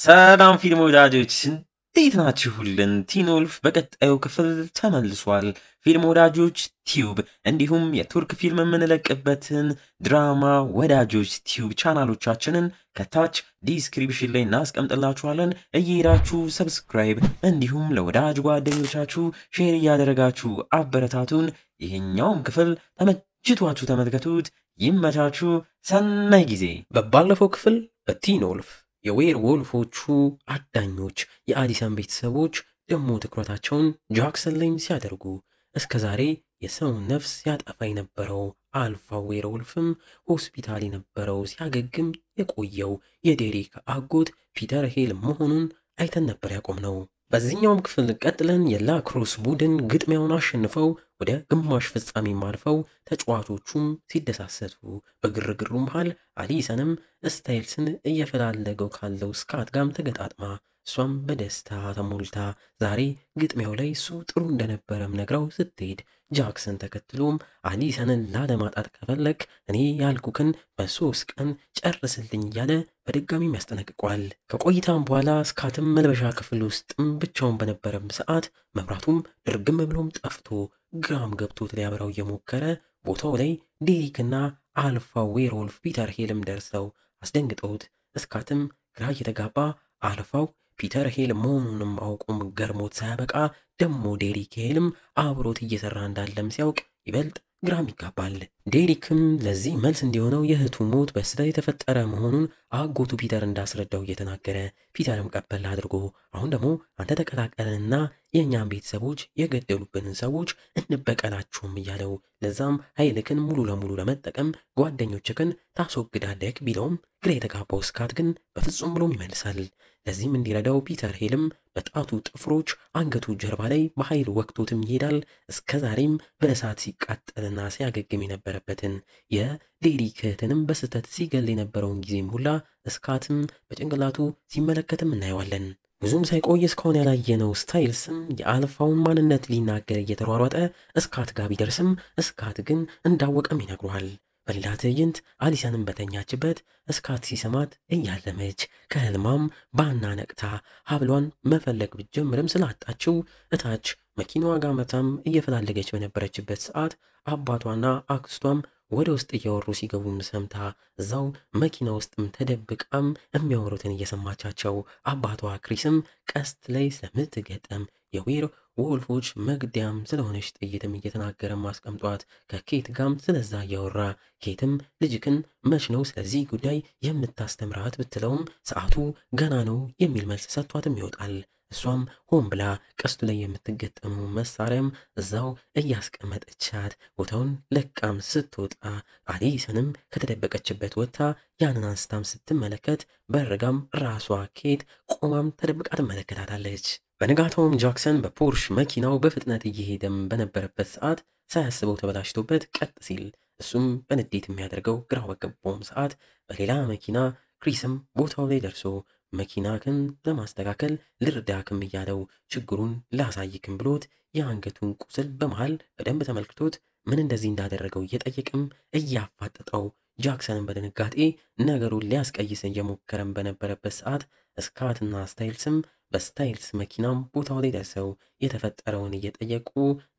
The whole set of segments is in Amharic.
ሰላም ፊልም ወዳጆች እንዴት ናችሁልን? ቲን ወልፍ በቀጣዩ ክፍል ተመልሷል። ፊልም ወዳጆች ቲዩብ እንዲሁም የቱርክ ፊልም የምንለቅበትን ድራማ ወዳጆች ቲዩብ ቻናሎቻችንን ከታች ዲስክሪፕሽን ላይ እናስቀምጥላችኋለን። እየሄዳችሁ ሰብስክራይብ እንዲሁም ለወዳጅ ጓደኞቻችሁ ሼር እያደረጋችሁ አበረታቱን። ይሄኛውም ክፍል ተመችቷችሁ ተመልከቱት። ይመቻችሁ። ሰናይ ጊዜ። በባለፈው ክፍል በቲን ወልፍ የዌር ወልፎቹ አዳኞች የአሊሰን ቤተሰቦች ደግሞ ትኩረታቸውን ጃክሰን ላይም ሲያደርጉ እስከዛሬ የሰውን ነፍስ ያጠፋ የነበረው አልፋ ዌር ወልፍም ሆስፒታል የነበረው ሲያገግም የቆየው የዴሪክ አጎት ፒተር ሄል መሆኑን አይተን ነበር ያቆምነው። በዚህኛውም ክፍል ቀጥለን የላክሮስ ቡድን ግጥሚያውን አሸንፈው ወደ ግማሽ ፍጻሜ ማልፈው ተጫዋቾቹም ሲደሳሰቱ በግርግሩ መሃል አሊሰንም ስታይልስን እየፈላለገው ካለው ስካት ጋም ተገጣጥማ እሷም በደስታ ተሞልታ ዛሬ ግጥሚያው ላይ እሱ ጥሩ እንደነበረም ነግራው ስትሄድ ጃክሰን ተከትሎም አሊሰንን ላለማጣት ከፈለክ እኔ ያልኩክን በ3 ቀን ጨርስልኝ እያለ በድጋሚ ያስጠነቅቋል። ከቆይታም በኋላ ስካትም መልበሻ ክፍል ውስጥም ብቻውን በነበረም ሰዓት መብራቱም ድርግም ብሎም ጠፍቶ ግራም ገብቶት ሊያበራው እየሞከረ ቦታው ላይ ዴሪክና አልፋ ዌር ወልፍ ፒተር ሄልም ደርሰው አስደንግጠውት ስካትም ግራ እየተጋባ አልፋው ፒተር ሄል መሆኑንም አውቆም ገርሞት ሳያበቃ ደሞ ዴሪክ ሄልም አብሮት እየሰራ እንዳለም ሲያውቅ ይበልጥ ግራም ይጋባል። ዴሪክም ለዚህ መልስ እንዲሆነው የእህቱ ሞት በስህተት የተፈጠረ መሆኑን አጎቱ ፒተር እንዳስረዳው እየተናገረ ፒተርም ቀበል አድርጎ አሁን ደግሞ አንተ ተቀላቀለንና የኛን ቤተሰቦች የገደሉብንን ሰዎች እንበቀላቸውም እያለው ለዛም ኃይልክን ሙሉ ለሙሉ ለመጠቀም ጓደኞችክን ታስወግዳለህ ቢለውም ግራ የተጋባው ስካት ግን በፍጹም ብሎም ይመልሳል። ለዚህም እንዲረዳው ፒተር ሄልም በጣቱ ጥፍሮች አንገቱ ጀርባ ላይ በኃይል ወቅቶትም ይሄዳል። እስከዛሬም በእሳት ሲቃጠልና ሲያገግም የነበረበትን የዴሪክ እህትንም በስህተት ሲገል የነበረውን ጊዜም ሁላ ስካትም በጭንቅላቱ ሲመለከትም እናየዋለን። ብዙም ሳይቆይ እስካሁን ያላየነው ስታይልስም የአልፋውን ማንነት ሊናገር እየተሯሯጠ ስካት ጋር ቢደርስም ስካት ግን እንዳወቀም ይነግሯል። በሌላ ትዕይንት አሊሰንም በተኛችበት ስካት ሲሰማት እያለመች ከህልማም ባና ነቅታ ሀብሏን መፈለግ ብትጀምርም ስላጣችው እታች መኪናዋ ጋር መታም እየፈላለገች በነበረችበት ሰዓት አባቷና አክስቷም ወደ ውስጥ እያወሩ ሲገቡም ሰምታ እዛው መኪና ውስጥም ተደብቃም የሚያወሩትን እየሰማቻቸው አባቷ ክሪስም ቀስት ላይ ስለምትገጠም የዌር ወልፎች መግደያም ስለሆነች ጥይትም እየተናገረም አስቀምጧት ከኬት ጋም ስለዛ እያወራ ኬትም ልጅክን መች ነው ስለዚህ ጉዳይ የምታስተምራት ብትለውም ሰዓቱ ገና ነው የሚል መልስ ሰጥቷትም ይወጣል። እሷም ሆን ብላ ቀስቱ ላይ የምትገጠመው መሳሪያም እዛው እያስቀመጠቻት ቦታውን ለቃም ስትወጣ አሊሰንም ከተደበቀችበት ወጥታ ያንን አንስታም ስትመለከት በርጋም ራሷ ኬት ቆማም ተደብቃ ትመለከታታለች። በንጋታውም ጃክሰን በፖርሽ መኪናው በፍጥነት እየሄደም በነበረበት ሰዓት ሳያስበው ተበላሽቶበት ቀጥ ሲል እሱም በንዴት የሚያደርገው ግራ በገባውም ሰዓት በሌላ መኪና ክሪስም ቦታው ላይ ደርሶ መኪናክን ለማስተካከል ልርዳክም እያለው ችግሩን ላሳይክም ብሎት የአንገቱን ቁስል በመሃል በደንብ ተመልክቶት ምን እንደዚህ እንዳደረገው እየጠየቅም እያፋጠጠው ጃክሰንን በድንጋጤ ነገሩን ሊያስቀይስ እየሞከረም በነበረበት ሰዓት ስካትና ስታይልስም በስታይልስ መኪናም ቦታው ላይ ደርሰው የተፈጠረውን እየጠየቁ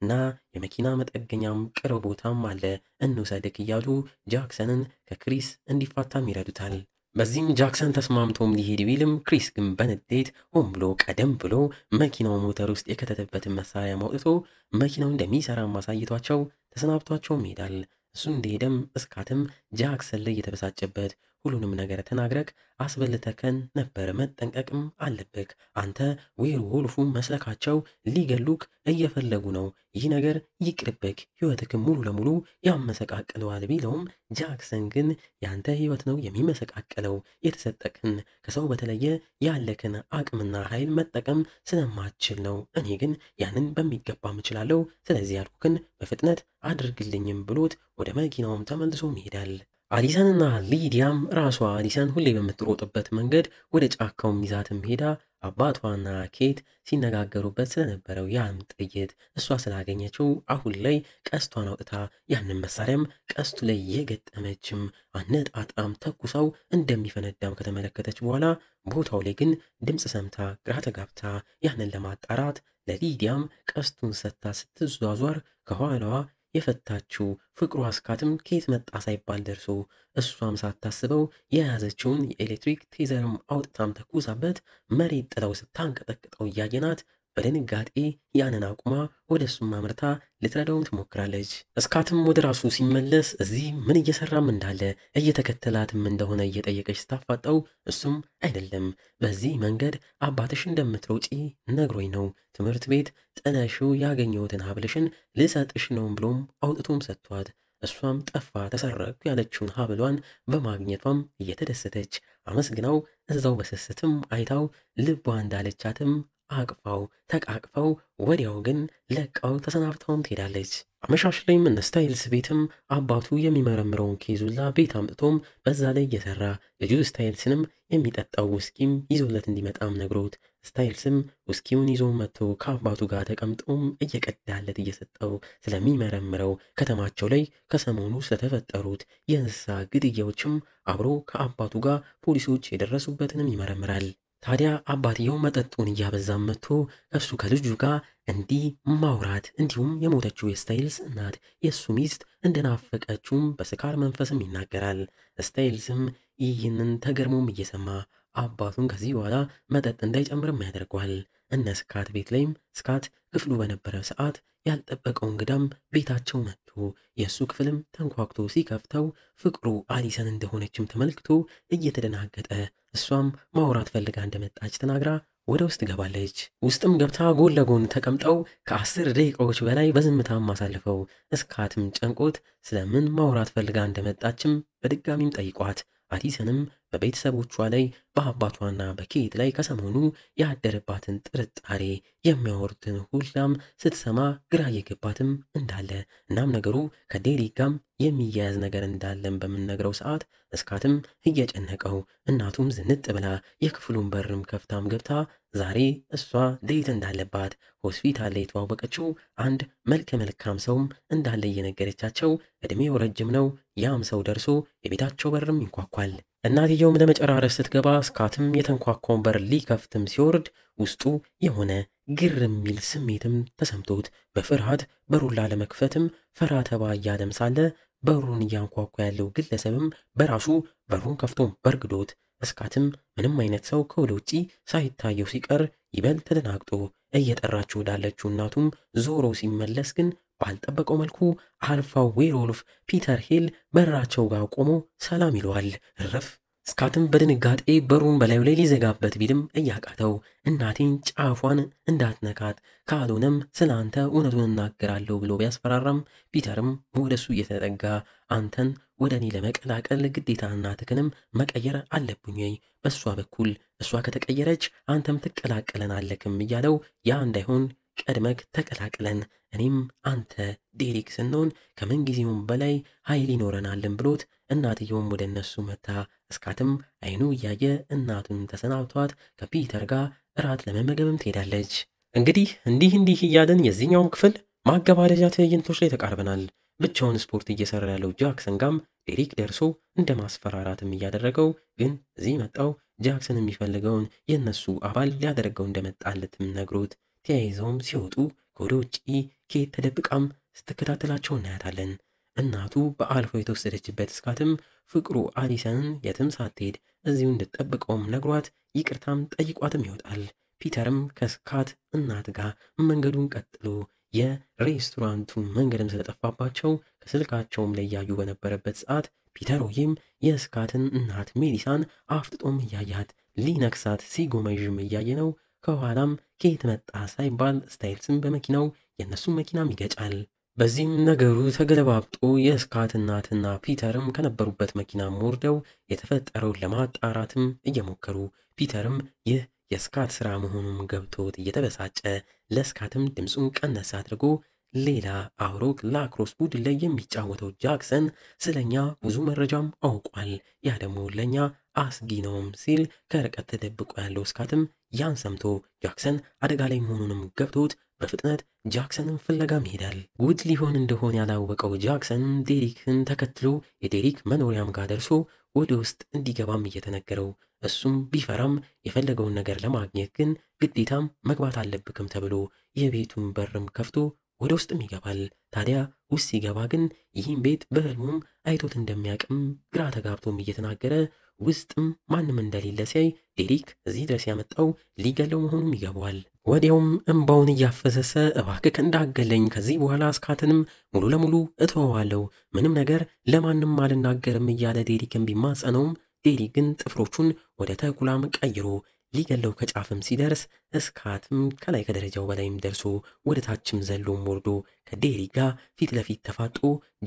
እና የመኪና መጠገኛም ቅርብ ቦታም አለ እንውሰድክ እያሉ ጃክሰንን ከክሪስ እንዲፋታም ይረዱታል። በዚህም ጃክሰን ተስማምቶም ሊሄድ ቢልም ክሪስ ግን በንዴት ሆን ብሎ ቀደም ብሎ መኪናው ሞተር ውስጥ የከተተበትን መሳሪያ ማውጥቶ መኪናው እንደሚሰራ ማሳይቷቸው ተሰናብቷቸውም ይሄዳል። እሱ እንደሄደም ስካትም ጃክሰን ላይ የተበሳጨበት ሁሉንም ነገር ተናግረክ አስበልተከን ነበር መጠንቀቅም አለብክ። አንተ ዌር ወልፉ መስለካቸው ሊገሉክ እየፈለጉ ነው። ይህ ነገር ይቅርብክ፣ ህይወትክም ሙሉ ለሙሉ ያመሰቃቅለዋል ቢለውም ጃክሰን ግን ያንተ ህይወት ነው የሚመሰቃቅለው፣ የተሰጠክን ከሰው በተለየ ያለክን አቅምና ኃይል መጠቀም ስለማችል ነው። እኔ ግን ያንን በሚገባ እችላለሁ። ስለዚህ ያልኩክን በፍጥነት አድርግልኝም ብሎት ወደ መኪናውም ተመልሶም ይሄዳል። አሊሰንና ሊዲያም ራሷ አሊሰን ሁሌ በምትሮጥበት መንገድ ወደ ጫካው ይዛትም ሄዳ አባቷና ኬት ሲነጋገሩበት ስለነበረው ያን ጥይት እሷ ስላገኘችው አሁን ላይ ቀስቷን አውጥታ ያንን መሳሪያም ቀስቱ ላይ የገጠመችም አነጣጥራም ተኩሳው እንደሚፈነዳም ከተመለከተች በኋላ ቦታው ላይ ግን ድምፅ ሰምታ ግራ ተጋብታ ያንን ለማጣራት ለሊዲያም ቀስቱን ሰጥታ ስትዟዟር ከኋላዋ የፈታችው ፍቅሩ አስካትም ከየት መጣ ሳይባል ደርሶ እሷም ሳታስበው የያዘችውን የኤሌክትሪክ ቴዘርም አውጥታም ተኩሳበት መሬት ጥለው ስታንቀጠቅጠው እያየናት በድንጋጤ ያንን አቁማ ወደ እሱም አምርታ ልትረዳውም ትሞክራለች። እስካትም ወደ ራሱ ሲመለስ እዚህ ምን እየሰራም እንዳለ እየተከተላትም እንደሆነ እየጠየቀች ስታፋጠው እሱም አይደለም በዚህ መንገድ አባትሽ እንደምትሮጪ ነግሮኝ ነው ትምህርት ቤት ጥለሽው ያገኘሁትን ሀብልሽን ልሰጥሽ ነው ብሎም አውጥቶም ሰጥቷት እሷም ጠፋ ተሰረኩ ያለችውን ሀብሏን በማግኘቷም እየተደሰተች አመስግናው እዛው በስስትም አይታው ልቧ እንዳለቻትም አቅፋው ተቃቅፈው ወዲያው ግን ለቃው ተሰናብተውም ትሄዳለች። አመሻሽ ላይም እነ ስታይልስ ቤትም አባቱ የሚመረምረውን ኬዙላ ቤት አምጥቶም በዛ ላይ እየሰራ ልጁ ስታይልስንም የሚጠጣው ውስኪም ይዞለት እንዲመጣም ነግሮት ስታይልስም ውስኪውን ይዞ መጥቶ ከአባቱ ጋር ተቀምጦም እየቀዳለት እየሰጠው ስለሚመረምረው ከተማቸው ላይ ከሰሞኑ ስለተፈጠሩት የእንስሳ ግድያዎችም አብሮ ከአባቱ ጋር ፖሊሶች የደረሱበትንም ይመረምራል። ታዲያ አባትየው መጠጡን እያበዛም መጥቶ ከሱ ከልጁ ጋር እንዲህ ማውራት እንዲሁም የሞተችው የስታይልስ እናት የእሱ ሚስት እንደናፈቀችውም በስካር መንፈስም ይናገራል። ስታይልስም ይህንን ተገርሞም እየሰማ አባቱን ከዚህ በኋላ መጠጥ እንዳይጨምርም ያደርገዋል። እነ ስካት ቤት ላይም ስካት ክፍሉ በነበረ ሰዓት ያልጠበቀው እንግዳም ቤታቸው መጥቶ የእሱ ክፍልም ተንኳክቶ ሲከፍተው ፍቅሩ አሊሰን እንደሆነችም ተመልክቶ እየተደናገጠ እሷም ማውራት ፈልጋ እንደመጣች ተናግራ ወደ ውስጥ ገባለች። ውስጥም ገብታ ጎን ለጎን ተቀምጠው ከ10 ደቂቃዎች በላይ በዝምታም አሳልፈው እስካትም ጨንቆት ስለምን ማውራት ፈልጋ እንደመጣችም በድጋሚም ጠይቋት አሊሰንም በቤተሰቦቿ ላይ በአባቷና በኬት ላይ ከሰሞኑ ያደረባትን ጥርጣሬ የሚያወሩትን ሁላም ስትሰማ ግራ የገባትም እንዳለ እናም ነገሩ ከዴሪክ ጋም የሚያያዝ ነገር እንዳለን በምንነግረው ሰዓት እስካትም እየጨነቀው እናቱም ዝንጥ ብላ የክፍሉን በርም ከፍታም ገብታ ዛሬ እሷ ዴት እንዳለባት ሆስፒታል ላይ የተዋወቀችው አንድ መልከ መልካም ሰውም እንዳለ እየነገረቻቸው እድሜው ረጅም ነው። ያም ሰው ደርሶ የቤታቸው በርም ይንኳኳል። እናትየውም ለመጨራረስ ስትገባ ስካትም የተንኳኳውን በር ሊከፍትም ሲወርድ ውስጡ የሆነ ግር የሚል ስሜትም ተሰምቶት በፍርሃት በሩን ላለመክፈትም ፈራ ተባ እያለም ሳለ በሩን እያንኳኳ ያለው ግለሰብም በራሱ በሩን ከፍቶም በርግዶት እስካትም ምንም አይነት ሰው ከወደ ውጪ ሳይታየው ሲቀር ይበል ተደናግጦ እየጠራችው ወዳለችው እናቱም ዞሮ ሲመለስ ግን ባልጠበቀው መልኩ አልፋው ዌርወልፍ ፒተር ሂል በራቸው ጋር ቆሞ ሰላም ይለዋል። እረፍ። ስካትም በድንጋጤ በሩን በላዩ ላይ ሊዘጋበት ቢልም እያቃተው እናቴን ጫፏን እንዳትነካት ካልሆነም ስለ አንተ እውነቱን እናገራለሁ ብሎ ቢያስፈራራም ፒተርም ወደሱ እየተጠጋ አንተን ወደ እኔ ለመቀላቀል ግዴታ እናትህንም መቀየር አለብኝ ወይ? በእሷ በኩል እሷ ከተቀየረች አንተም ትቀላቀለናለክም እያለው ያ እንዳይሆን ቀድመክ ተቀላቅለን እኔም አንተ ዴሪክ ስንሆን ከምንጊዜውም በላይ ኃይል ይኖረናልን ብሎት እናትየውም ወደ እነሱ መታ እስካትም አይኑ እያየ እናቱን ተሰናብቷት ከፒተር ጋር እራት ለመመገብም ትሄዳለች። እንግዲህ እንዲህ እያለን የዚህኛውም ክፍል ማገባደጃ ትዕይንቶች ላይ ተቃርበናል። ብቻውን ስፖርት እየሰራ ያለው ጃክሰን ጋም ዴሪክ ደርሶ እንደ ማስፈራራትም እያደረገው ግን እዚህ መጣው ጃክሰን የሚፈልገውን የነሱ አባል ሊያደርገው እንደመጣለትም ነግሮት ተያይዘውም ሲወጡ ከወደ ውጪ ኬት ተደብቃም ስትከታተላቸው እናያታለን። እናቱ በአልፎ የተወሰደችበት እስካትም ፍቅሩ አሊሰንን የትም ሳትሄድ እዚሁ እንድትጠብቀውም ነግሯት ይቅርታም ጠይቋትም ይወጣል። ፒተርም ከስካት እናት ጋር መንገዱን ቀጥሎ የሬስቶራንቱ መንገድም ስለጠፋባቸው ከስልካቸውም ላይ ያዩ በነበረበት ሰዓት ፒተሮይም የስካትን እናት ሜሊሳን አፍጥጦም እያያት ሊነክሳት ሲጎመዥም እያየ ነው። ከኋላም ከየት መጣ ሳይባል ስታይልስም በመኪናው የእነሱን መኪናም ይገጫል። በዚህም ነገሩ ተገለባብጦ የስካት እናትና ፒተርም ከነበሩበት መኪናም ወርደው የተፈጠረውን ለማጣራትም እየሞከሩ ፒተርም ይህ የስካት ስራ መሆኑን ገብቶት እየተበሳጨ ለስካትም ድምፁን ቀነስ አድርጎ ሌላ አብሮ ላክሮስ ቡድን ላይ የሚጫወተው ጃክሰን ስለኛ ብዙ መረጃም አውቋል። ያ ደግሞ ለኛ አስጊ ነውም ሲል ከርቀት ተደብቆ ያለው ስካትም ያን ሰምቶ ጃክሰን አደጋ ላይ መሆኑንም ገብቶት በፍጥነት ጃክሰንን ፍለጋም ይሄዳል። ውድ ሊሆን እንደሆነ ያላወቀው ጃክሰን ዴሪክን ተከትሎ የዴሪክ መኖሪያም ጋር ደርሶ ወደ ውስጥ እንዲገባም እየተነገረው እሱም ቢፈራም የፈለገውን ነገር ለማግኘት ግን ግዴታም መግባት አለብክም ተብሎ የቤቱን በርም ከፍቶ ወደ ውስጥም ይገባል። ታዲያ ውስጥ ሲገባ ግን ይህን ቤት በህልሙም አይቶት እንደሚያቅም ግራ ተጋብቶም እየተናገረ ውስጥም ማንም እንደሌለ ሲያይ ዴሪክ እዚህ ድረስ ያመጣው ሊገለው መሆኑም ይገባዋል። ወዲያውም እንባውን እያፈሰሰ እባክህ እንዳገለኝ ከዚህ በኋላ ስካትንም ሙሉ ለሙሉ እተወዋለሁ፣ ምንም ነገር ለማንም አልናገርም እያለ ዴሪክን ቢማጸነውም ዴሪክ ግን ጥፍሮቹን ወደ ተኩላም ቀይሮ ሊገለው ከጫፍም ሲደርስ ስካትም ከላይ ከደረጃው በላይም ደርሶ ወደ ታችም ዘሎም ወርዶ ከዴሪክ ጋር ፊት ለፊት ተፋጦ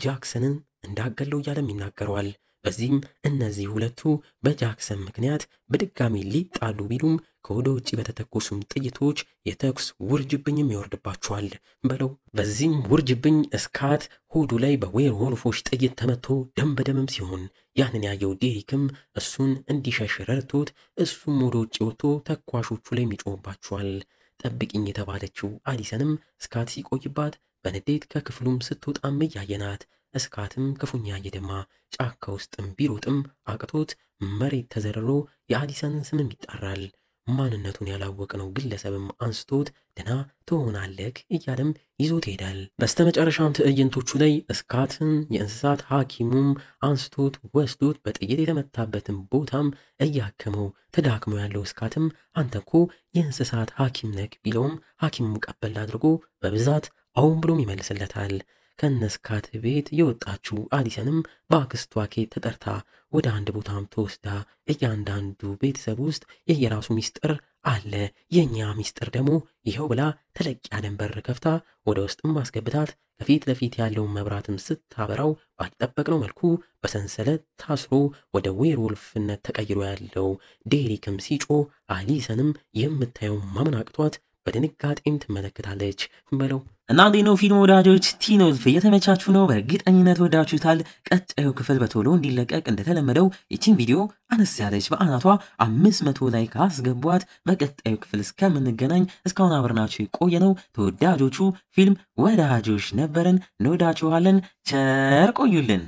ጃክሰንን እንዳገለው እያለም ይናገረዋል። በዚህም እነዚህ ሁለቱ በጃክሰን ምክንያት በድጋሚ ሊጣሉ ቢሉም ከወደ ውጭ በተተኮሱም ጥይቶች የተኩስ ውርጅብኝም ይወርድባቸዋል በለው። በዚህም ውርጅብኝ ስካት ሆዱ ላይ በዌርወልፎች ጥይት ተመቶ ደም በደምም ሲሆን ያንን ያየው ዴሪክም እሱን እንዲሸሽ ረድቶት እሱም ወደ ውጭ ወጥቶ ተኳሾቹ ላይ ይጮህባቸዋል። ጠብቂኝ የተባለችው አሊሰንም ስካት ሲቆይባት በንዴት ከክፍሉም ስትወጣም እያየናት ስካትም ክፉኛ እየደማ ጫካ ውስጥም ቢሮጥም አቅቶት መሬት ተዘርሮ የአሊሰንን ስምም ይጣራል። ማንነቱን ያላወቅነው ግለሰብም አንስቶት ደና ትሆናለህ እያለም ይዞት ይሄዳል። በስተመጨረሻም ትዕይንቶቹ ላይ ስካትን የእንስሳት ሐኪሙም አንስቶት ወስዶት በጥይት የተመታበትን ቦታም እያከመው ተዳክሞ ያለው ስካትም አንተኮ የእንስሳት ሐኪም ነክ ቢለውም ሐኪሙም ቀበል አድርጎ በብዛት አሁን ብሎም ይመልስለታል። ከነስካት ቤት የወጣችው አሊሰንም በአክስቷ ኬት ተጠርታ ወደ አንድ ቦታም ተወስዳ እያንዳንዱ ቤተሰብ ውስጥ የየራሱ ሚስጥር አለ፣ የኛ ሚስጥር ደግሞ ይኸው ብላ ተለቅ ያለን በር ከፍታ ወደ ውስጥም ማስገብታት ከፊት ለፊት ያለውን መብራትም ስታበራው ባልጠበቅነው መልኩ በሰንሰለት ታስሮ ወደ ዌርወልፍነት ተቀይሮ ያለው ዴሪክም ሲጮ አሊሰንም የምታየው ማመን አቅቷት በድንጋጤም ትመለከታለች በለው። እና እንዴት ነው ፊልም ወዳጆች? ቲን ወልፍ እየተመቻችሁ ነው? በእርግጠኝነት ወዳችሁታል። ቀጣዩ ክፍል በቶሎ እንዲለቀቅ እንደተለመደው ይቺን ቪዲዮ አነስ ያለች በአናቷ 500 ላይ ካስገቧት በቀጣዩ ክፍል እስከምንገናኝ እስካሁን አብረናችሁ የቆየነው ተወዳጆቹ ፊልም ወዳጆች ነበርን። እንወዳችኋለን። ቸር ቆዩልን።